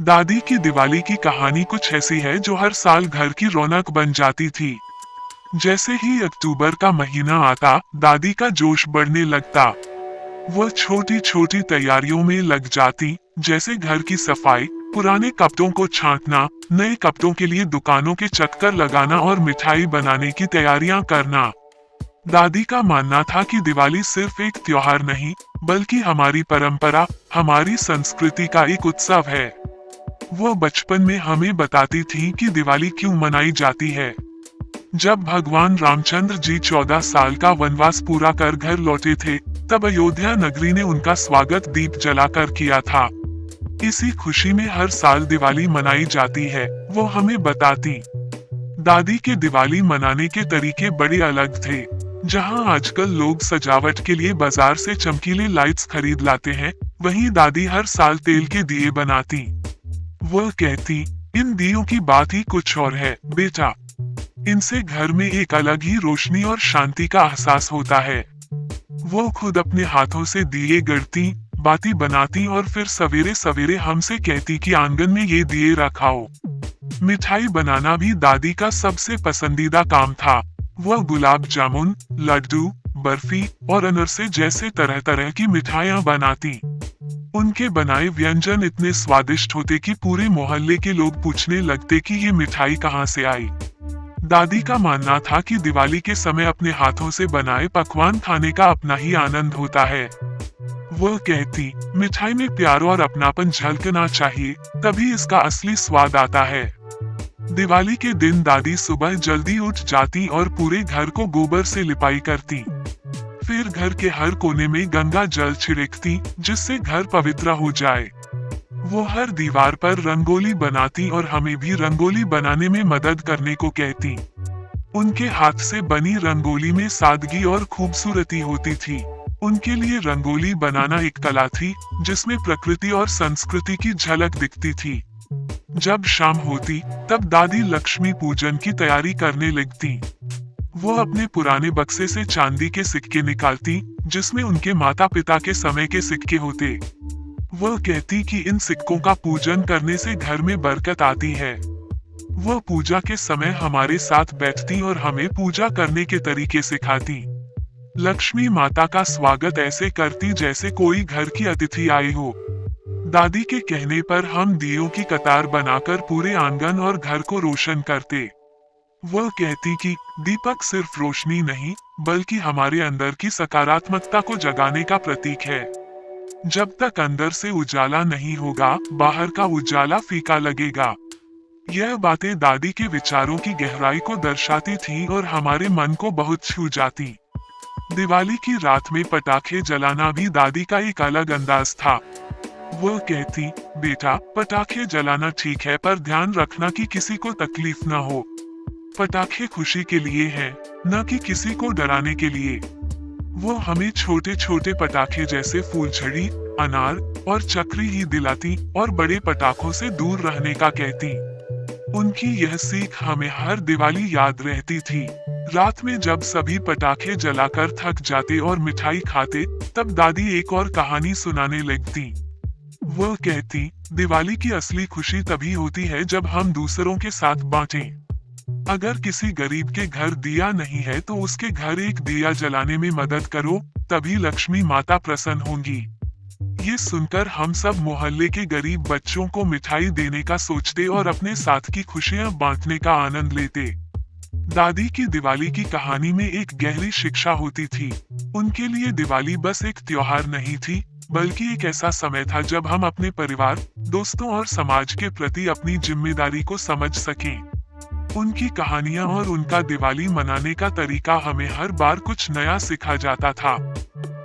दादी की दिवाली की कहानी कुछ ऐसी है जो हर साल घर की रौनक बन जाती थी। जैसे ही अक्टूबर का महीना आता, दादी का जोश बढ़ने लगता। वह छोटी छोटी तैयारियों में लग जाती, जैसे घर की सफाई, पुराने कपड़ों को छांटना, नए कपड़ों के लिए दुकानों के चक्कर लगाना और मिठाई बनाने की तैयारियां करना। दादी का मानना था कि दिवाली सिर्फ एक त्योहार नहीं, बल्कि हमारी परंपरा, हमारी संस्कृति का एक उत्सव है। वो बचपन में हमें बताती थी कि दिवाली क्यों मनाई जाती है। जब भगवान रामचंद्र जी 14 साल का वनवास पूरा कर घर लौटे थे, तब अयोध्या नगरी ने उनका स्वागत दीप जलाकर किया था। इसी खुशी में हर साल दिवाली मनाई जाती है, वो हमें बताती। दादी के दिवाली मनाने के तरीके बड़े अलग थे। जहां आजकल लोग सजावट के लिए बाजार से चमकीले लाइट्स खरीद लाते हैं, वहीं दादी हर साल तेल के दिए बनाती। वह कहती, इन दियों की बात ही कुछ और है बेटा। इनसे घर में एक अलग ही रोशनी और शांति का एहसास होता है। वो खुद अपने हाथों से दिए गढ़ती, बाती बनाती और फिर सवेरे सवेरे हमसे कहती कि आंगन में ये दिए रखाओ। मिठाई बनाना भी दादी का सबसे पसंदीदा काम था। वह गुलाब जामुन, लड्डू, बर्फी और अनरसे जैसे तरह तरह की मिठाइयाँ बनाती। उनके बनाए व्यंजन इतने स्वादिष्ट होते कि पूरे मोहल्ले के लोग पूछने लगते कि ये मिठाई कहाँ से आई। दादी का मानना था कि दिवाली के समय अपने हाथों से बनाए पकवान खाने का अपना ही आनंद होता है। वह कहती, मिठाई में प्यार और अपनापन झलकना चाहिए, तभी इसका असली स्वाद आता है। दिवाली के दिन दादी सुबह जल्दी उठ जाती और पूरे घर को गोबर से लिपाई करती। फिर घर के हर कोने में गंगा जल छिड़कती, जिससे घर पवित्र हो जाए। वो हर दीवार पर रंगोली बनाती और हमें भी रंगोली बनाने में मदद करने को कहती। उनके हाथ से बनी रंगोली में सादगी और खूबसूरती होती थी। उनके लिए रंगोली बनाना एक कला थी, जिसमें प्रकृति और संस्कृति की झलक दिखती थी। जब शाम होती, तब दादी लक्ष्मी पूजन की तैयारी करने लगती। वो अपने पुराने बक्से से चांदी के सिक्के निकालती, जिसमें उनके माता पिता के समय के सिक्के होते। वह कहती कि इन सिक्कों का पूजन करने से घर में बरकत आती है। वह पूजा के समय हमारे साथ बैठती और हमें पूजा करने के तरीके सिखाती। लक्ष्मी माता का स्वागत ऐसे करती जैसे कोई घर की अतिथि आई हो। दादी के कहने पर हम दियों की कतार बनाकर पूरे आंगन और घर को रोशन करते। वह कहती कि दीपक सिर्फ रोशनी नहीं, बल्कि हमारे अंदर की सकारात्मकता को जगाने का प्रतीक है। जब तक अंदर से उजाला नहीं होगा, बाहर का उजाला फीका लगेगा। यह बातें दादी के विचारों की गहराई को दर्शाती थी और हमारे मन को बहुत छू जाती। दिवाली की रात में पटाखे जलाना भी दादी का एक अलग अंदाज था। वह कहती, बेटा, पटाखे जलाना ठीक है, पर ध्यान रखना कि किसी को तकलीफ न हो। पटाखे खुशी के लिए हैं, न कि किसी को डराने के लिए। वो हमें छोटे छोटे पटाखे जैसे फूलझड़ी, अनार और चक्री ही दिलाती और बड़े पटाखों से दूर रहने का कहती। उनकी यह सीख हमें हर दिवाली याद रहती थी। रात में जब सभी पटाखे जलाकर थक जाते और मिठाई खाते, तब दादी एक और कहानी सुनाने लगती। वह कहती, दिवाली की असली खुशी तभी होती है जब हम दूसरों के साथ बांटें। अगर किसी गरीब के घर दिया नहीं है तो उसके घर एक दिया जलाने में मदद करो, तभी लक्ष्मी माता प्रसन्न होंगी। ये सुनकर हम सब मोहल्ले के गरीब बच्चों को मिठाई देने का सोचते और अपने साथ की खुशियां बांटने का आनंद लेते। दादी की दिवाली की कहानी में एक गहरी शिक्षा होती थी। उनके लिए दिवाली बस एक त्योहार नहीं थी, बल्कि एक ऐसा समय था जब हम अपने परिवार, दोस्तों और समाज के प्रति अपनी जिम्मेदारी को समझ सकें। उनकी कहानियां और उनका दिवाली मनाने का तरीका हमें हर बार कुछ नया सिखा जाता था।